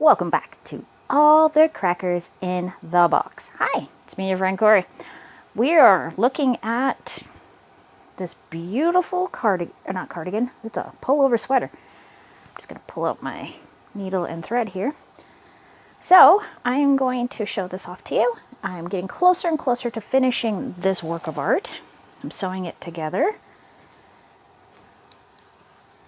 Welcome back to All the Crackers in the Box. Hi, it's me, your friend Corey. We are looking at this beautiful cardigan, it's a pullover sweater. I'm just going to pull out my needle and thread here. So I'm going to show this off to you. I'm getting closer and closer to finishing this work of art. I'm sewing it together.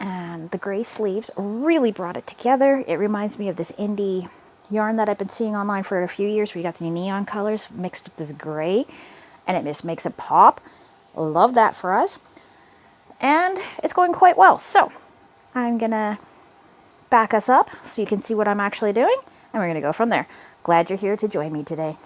And the gray sleeves really brought it together. It reminds me of this indie yarn that I've been seeing online for a few years. We got the neon colors mixed with this gray, and it just makes it pop. Love that for us. And it's going quite well. So I'm gonna back us up so you can see what I'm actually doing, and we're gonna go from there. Glad you're here to join me today.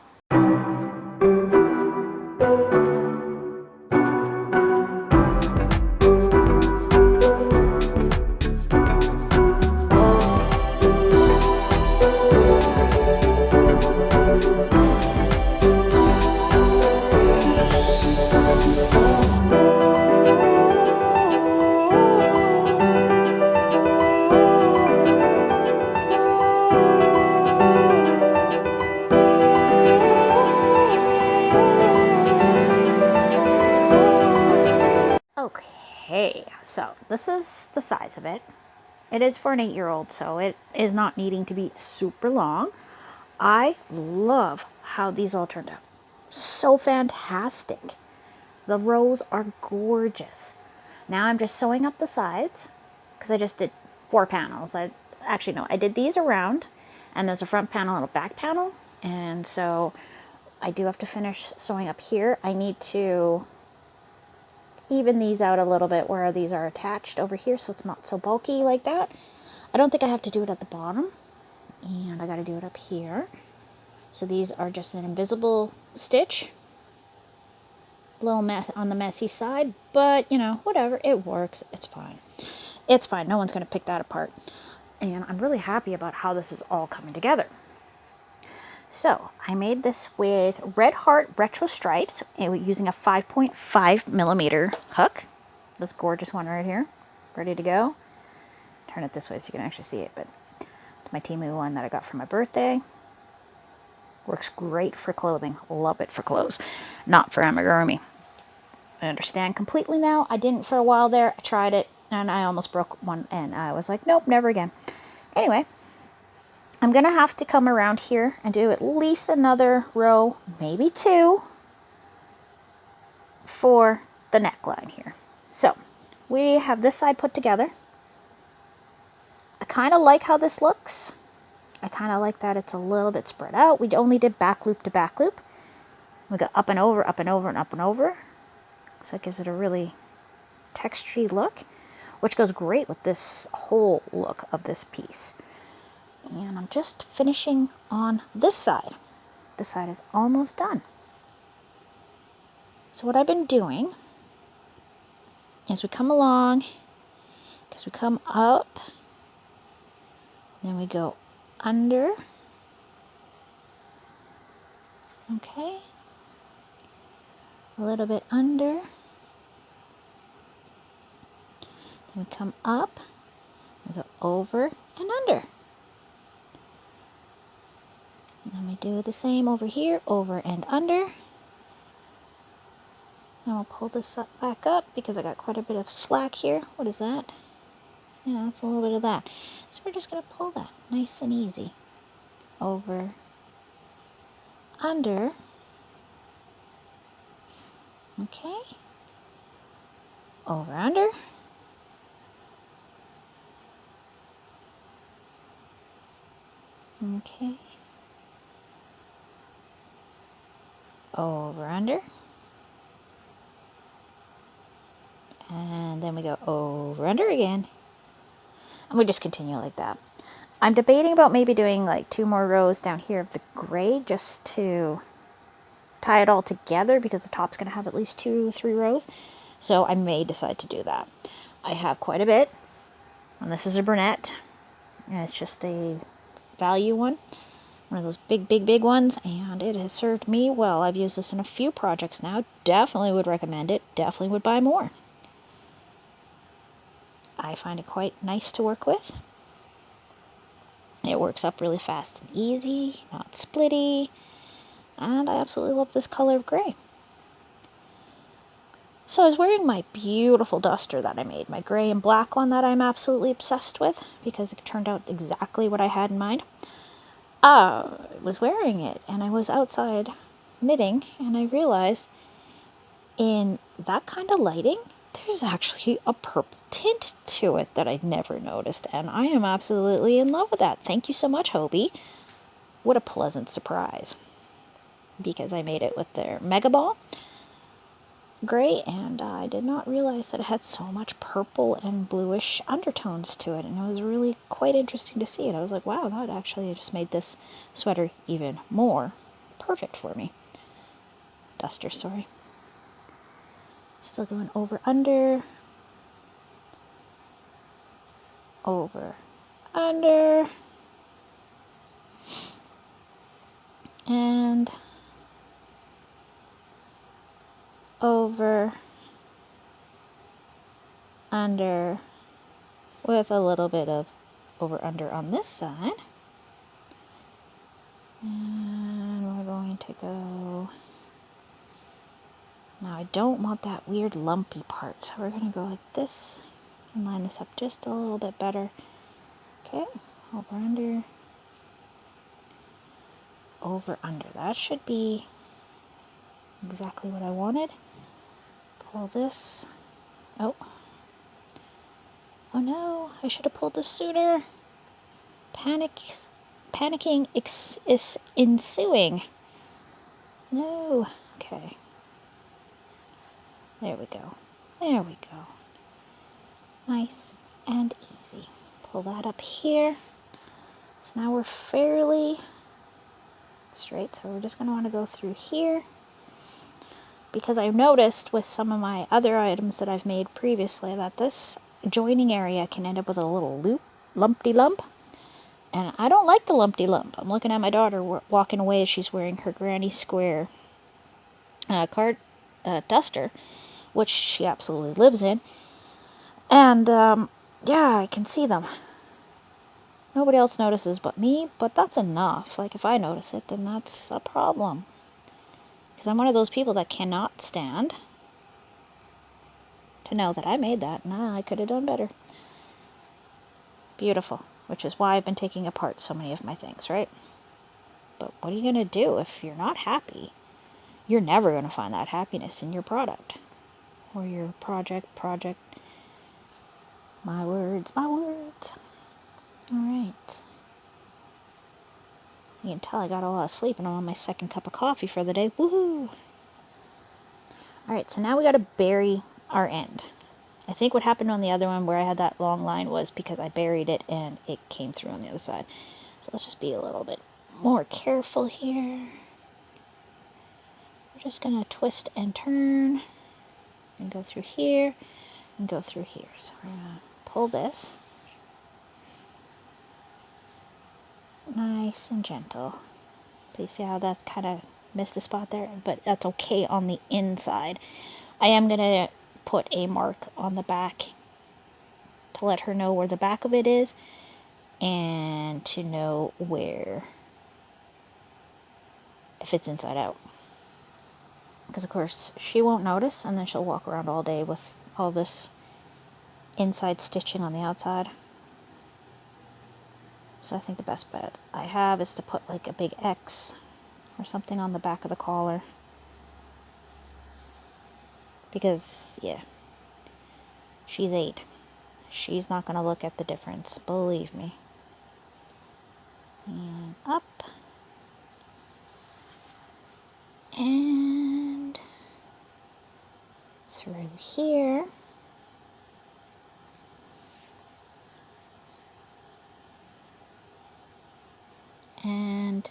Okay, so this is the size of it. It is for an 8-year-old, so it is not needing to be super long. I love how these all turned out. So fantastic. The rows are gorgeous. Now I'm just sewing up the sides because I just did 4 panels. I did these around, and there's a front panel and a back panel, and so I do have to finish sewing up here. I need to even these out a little bit where these are attached over here so it's not so bulky like that. I don't think I have to do it at the bottom, and I got to do it up here. So these are just an invisible stitch. A little mess on the messy side, but you know, whatever, it works. It's fine. It's fine. No one's going to pick that apart. And I'm really happy about how this is all coming together. So I made this with Red Heart Retro Stripes using a 5.5 millimeter hook. This gorgeous one right here, ready to go. Turn it this way so you can actually see it, but it's my Temu one that I got for my birthday. Works great for clothing. Love it for clothes, not for amigurumi. I understand completely now. I didn't for a while there. I tried it and I almost broke one end. I was like, nope, never again. Anyway, I'm going to have to come around here and do at least another row, maybe 2, for the neckline here. So we have this side put together. I kind of like how this looks. I kind of like that it's a little bit spread out. We only did back loop to back loop. We got up and over, up and over, and up and over. So it gives it a really textury look, which goes great with this whole look of this piece. And I'm just finishing on this side. This side is almost done. So what I've been doing is we come along, because we come up, then we go under, okay, a little bit under, then we come up, we go over and under. And then we do the same over here, over and under. And we'll pull this up back up because I got quite a bit of slack here. What is that? Yeah, that's a little bit of that. So we're just going to pull that nice and easy. Over, under. Okay. Over, under. Okay. Over, under. And then we go over, under again. And we just continue like that. I'm debating about maybe doing like 2 more rows down here of the gray just to tie it all together because the top's going to have at least 2 or 3 rows. So I may decide to do that. I have quite a bit. And this is a brunette. And it's just a value one. One of those big ones, and it has served me well. I've used this in a few projects now. Definitely would recommend it. Definitely would buy more. I find it quite nice to work with. It works up really fast and easy, not splitty, and I absolutely love this color of gray. So I was wearing my beautiful duster that I made, my gray and black one that I'm absolutely obsessed with because it turned out exactly what I had in mind. I was wearing it and I was outside knitting and I realized in that kind of lighting, there's actually a purple tint to it that I'd never noticed, and I am absolutely in love with that. Thank you so much, Hobie. What a pleasant surprise. Because I made it with their Mega Ball gray, and I did not realize that it had so much purple and bluish undertones to it, and it was really quite interesting to see it. I was like, wow, that actually just made this sweater even more perfect for me. Duster, sorry. Still going over, under, over, under, and over, under, with a little bit of over under on this side. And we're going to go, now I don't want that weird lumpy part, so we're going to go like this and line this up just a little bit better. Okay, over, under. That should be exactly what I wanted. Pull this. Oh no, I should have pulled this sooner. Panicking is ensuing. No. Okay. There we go. There we go. Nice and easy. Pull that up here. So now we're fairly straight, so we're just going to want to go through here. Because I've noticed with some of my other items that I've made previously that this joining area can end up with a little lumpy lump. And I don't like the lumpy lump. I'm looking at my daughter walking away as she's wearing her granny square duster, which she absolutely lives in. And yeah, I can see them. Nobody else notices but me, but that's enough. Like, if I notice it, then that's a problem. Because I'm one of those people that cannot stand to know that I made that. Nah, I could have done better. Beautiful. Which is why I've been taking apart so many of my things, right? But what are you going to do if you're not happy? You're never going to find that happiness in your product. Or your project. My words. Alright. You can tell I got a lot of sleep and I'm on my second cup of coffee for the day. Woohoo! Alright, so now we gotta bury our end. I think what happened on the other one where I had that long line was because I buried it and it came through on the other side. So let's just be a little bit more careful here. We're just gonna twist and turn and go through here and go through here. So we're gonna pull this. Nice and gentle. But you see how that kind of missed a spot there? But that's okay on the inside. I am going to put a mark on the back to let her know where the back of it is and to know where, if it's inside out. Because of course she won't notice and then she'll walk around all day with all this inside stitching on the outside. So I think the best bet I have is to put like a big X or something on the back of the collar. Because, yeah, she's 8. She's not going to look at the difference, believe me. And up. And through here. And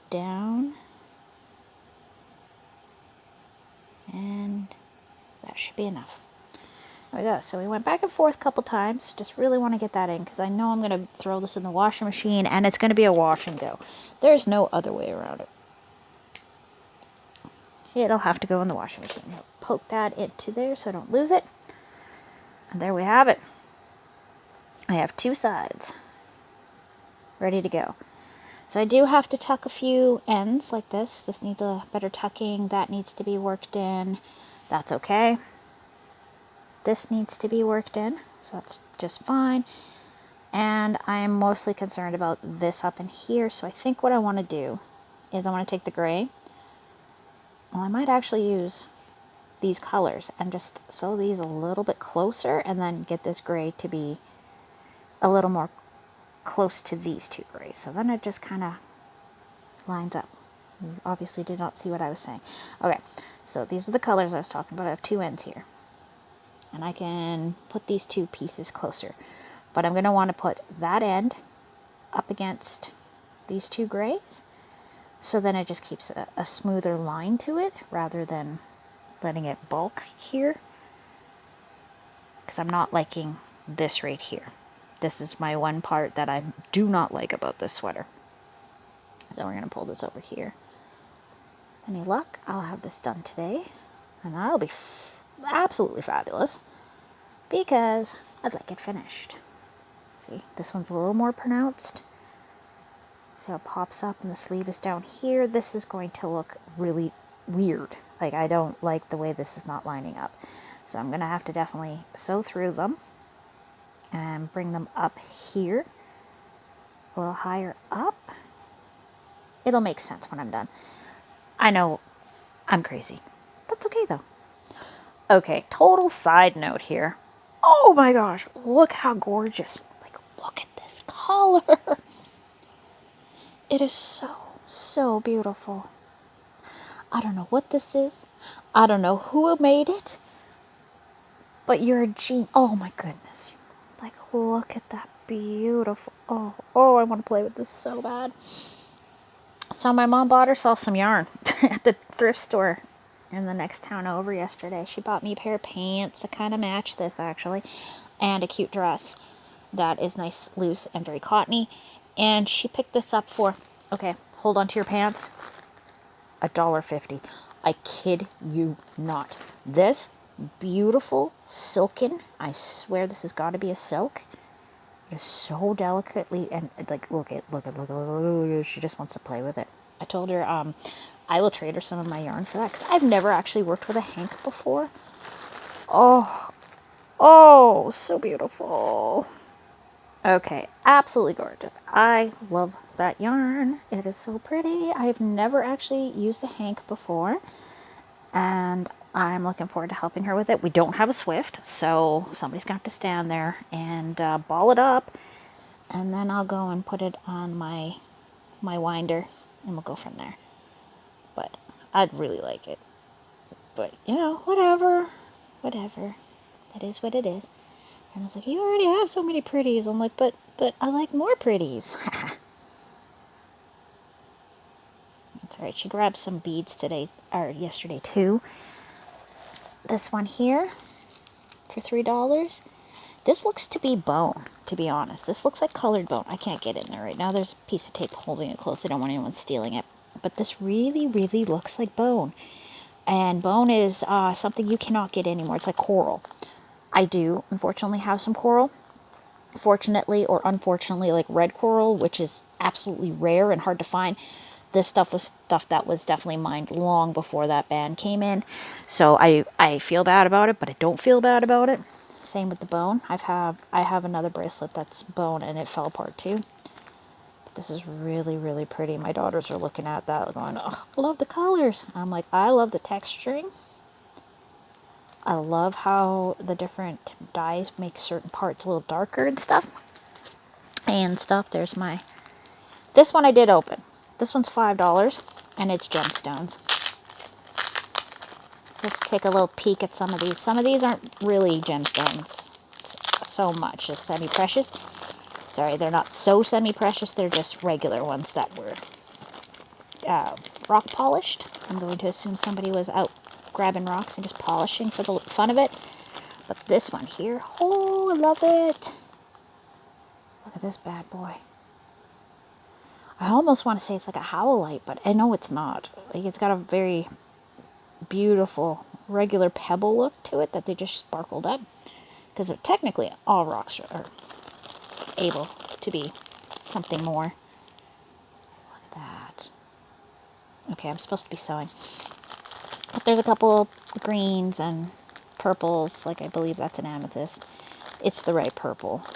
down, and that should be enough. There we go. So we went back and forth a couple times. Just really want to get that in because I know I'm going to throw this in the washing machine and it's going to be a wash and go. There's no other way around it. It'll have to go in the washing machine. I'll poke that into there so I don't lose it. And there we have it. I have 2 sides. ready to go. So I do have to tuck a few ends like this. This needs a better tucking. That needs to be worked in. That's okay. This needs to be worked in, so that's just fine. And I'm mostly concerned about this up in here. So I think what I want to do is I want to take the gray. Well, I might actually use these colors and just sew these a little bit closer and then get this gray to be a little more close to these two grays. So then it just kind of lines up. You obviously did not see what I was saying. Okay, so these are the colors I was talking about. I have two ends here. And I can put these two pieces closer. But I'm going to want to put that end up against these two grays. So then it just keeps a smoother line to it rather than letting it bulk here. Because I'm not liking this right here. This is my one part that I do not like about this sweater. So we're going to pull this over here. Any luck, I'll have this done today. And that'll be absolutely fabulous. Because I'd like it finished. See, this one's a little more pronounced. See how it pops up and the sleeve is down here. This is going to look really weird. Like, I don't like the way this is not lining up. So I'm going to have to definitely sew through them and bring them up here. A little higher up. It'll make sense when I'm done. I know I'm crazy. That's okay though. Okay, total side note here. Oh my gosh, look how gorgeous. Like, look at this color. It is so, so beautiful. I don't know what this is. I don't know who made it. But you're a genius. Oh my goodness. Like, look at that beautiful. Oh, I want to play with this so bad. So my mom bought herself some yarn at the thrift store in the next town over yesterday. She bought me a pair of pants that kind of match this actually, and a cute dress that is nice, loose, and very cottony. And she picked this up for, okay, hold on to your pants, $1.50. I kid you not. This beautiful silken, I swear this has got to be a silk. It is so delicately, and like, look at, she just wants to play with it. I told her, I will trade her some of my yarn for that, because I've never actually worked with a hank before. Oh, so beautiful. Okay, absolutely gorgeous. I love that yarn. It is so pretty. I've never actually used a hank before, and I'm looking forward to helping her with it. We don't have a Swift, so somebody's going to have to stand there and ball it up, and then I'll go and put it on my winder, and we'll go from there. But I'd really like it. But, you know, whatever. That is what it is. And I was like, you already have so many pretties. I'm like, but I like more pretties. That's alright. She grabbed some beads today, or yesterday too. This one here for $3. This looks to be bone, to be honest. This looks like colored bone. I can't get in there right now. There's a piece of tape holding it close. I don't want anyone stealing it. But this really, really looks like bone. And bone is something you cannot get anymore. It's like coral. I do, unfortunately, have some coral. Fortunately or unfortunately, like red coral, which is absolutely rare and hard to find. This stuff was stuff that was definitely mined long before that ban came in. So I feel bad about it, but I don't feel bad about it. Same with the bone. I have another bracelet that's bone and it fell apart too. But this is really, really pretty. My daughters are looking at that going, oh, I love the colors. I'm like, I love the texturing. I love how the different dyes make certain parts a little darker and stuff. There's my... This one I did open. This one's $5, and it's gemstones. So let's take a little peek at some of these. Some of these aren't really gemstones so much as semi-precious. Sorry, they're not so semi-precious. They're just regular ones that were rock polished. I'm going to assume somebody was out grabbing rocks and just polishing for the fun of it. But this one here, oh, I love it. Look at this bad boy. I almost want to say it's like a howlite, but I know it's not. Like, it's got a very beautiful regular pebble look to it that they just sparkled up. Because technically all rocks are able to be something more. Look at that. Okay, I'm supposed to be sewing. But there's a couple greens and purples, like I believe that's an amethyst. It's the right purple.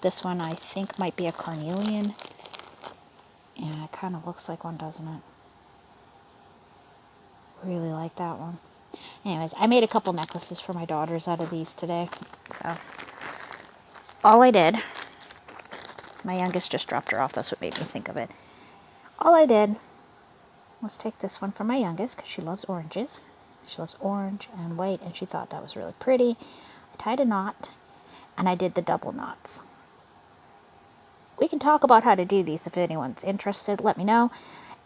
This one I think might be a carnelian. Yeah, it kind of looks like one, doesn't it? Really like that one. Anyways, I made a couple necklaces for my daughters out of these today. So, all I did, my youngest just dropped her off. That's what made me think of it. All I did was take this one for my youngest because she loves oranges. She loves orange and white, and she thought that was really pretty. I tied a knot, and I did the double knots. We can talk about how to do these if anyone's interested. Let me know.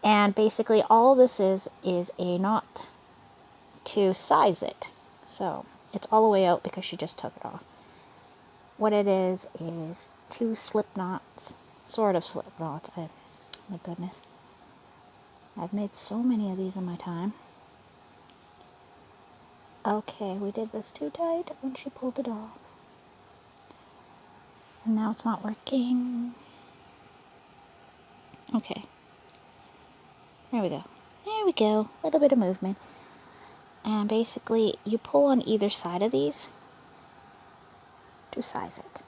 And basically, all this is a knot to size it. So it's all the way out because she just took it off. What it is 2 slip knots, sort of slip knots. My goodness, I've made so many of these in my time. Okay, we did this too tight when she pulled it off, and now it's not working. Okay, there we go. There we go. A little bit of movement. And basically, you pull on either side of these to size it.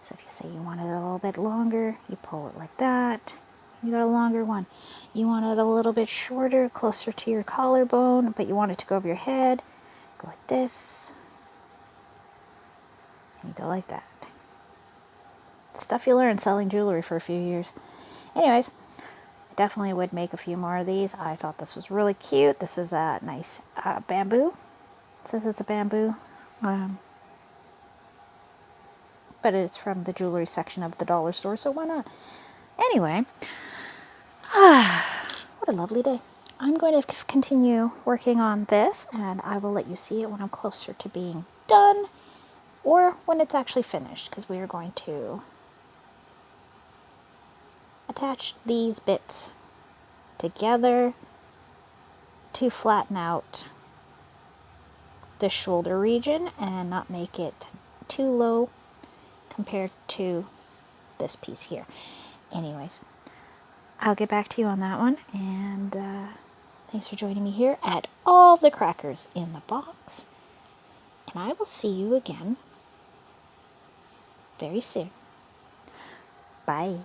So if you say you want it a little bit longer, you pull it like that. You got a longer one. You want it a little bit shorter, closer to your collarbone, but you want it to go over your head. Go like this. And you go like that. Stuff you learn selling jewelry for a few years. Anyways, I definitely would make a few more of these. I thought this was really cute. This is a nice bamboo. It says it's a bamboo. But it's from the jewelry section of the dollar store, so why not? Anyway, what a lovely day. I'm going to continue working on this, and I will let you see it when I'm closer to being done, or when it's actually finished, because we are going to attach these bits together to flatten out the shoulder region and not make it too low compared to this piece here. Anyways, I'll get back to you on that one, and thanks for joining me here at all the crackers in the box, and I will see you again very soon. Bye.